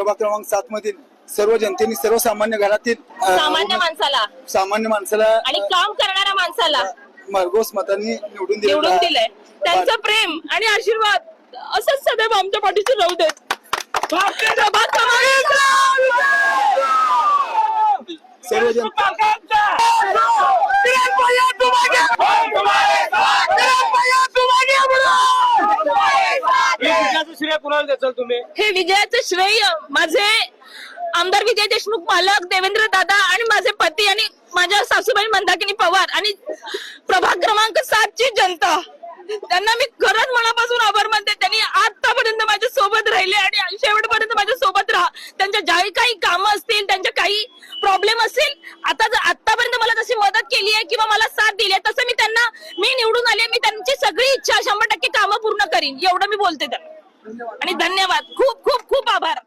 प्रभाग क्रमांक 7 मधील सर्व जनतेने सर्वसामान्य घरातील सामान्य माणसाला आणि काम करणाऱ्या माणसाला भरघोस मतांनी निवडून दिलंय. त्यांचं प्रेम आणि आशीर्वाद असंच सदैव आमच्या पाठीशी राहू देत. सर्व जनता हे विजयाचं श्रेय माझे आमदार विजय देशमुख, मालक देवेंद्र दादा आणि माझे पती आणि माझ्या सासूबाई मंदाकिनी पवार आणि प्रभाग क्रमांक 7 ची जनता, त्यांना मी खरंच मनापासून आभार मानते. त्यांनी आतापर्यंत माझ्या सोबत राहिले आणि शेवटपर्यंत माझ्या सोबत राहा. त्यांच्या ज्याही काही कामं असतील, त्यांच्या काही प्रॉब्लेम असेल, आतापर्यंत मला जशी मदत केली आहे किंवा मला साथ दिली आहे, तसं मी निवडून आले, मी त्यांची सगळी इच्छा 100% कामं पूर्ण करीन, एवढं मी बोलते. आणि धन्यवाद, खूप खूप खूप आभार.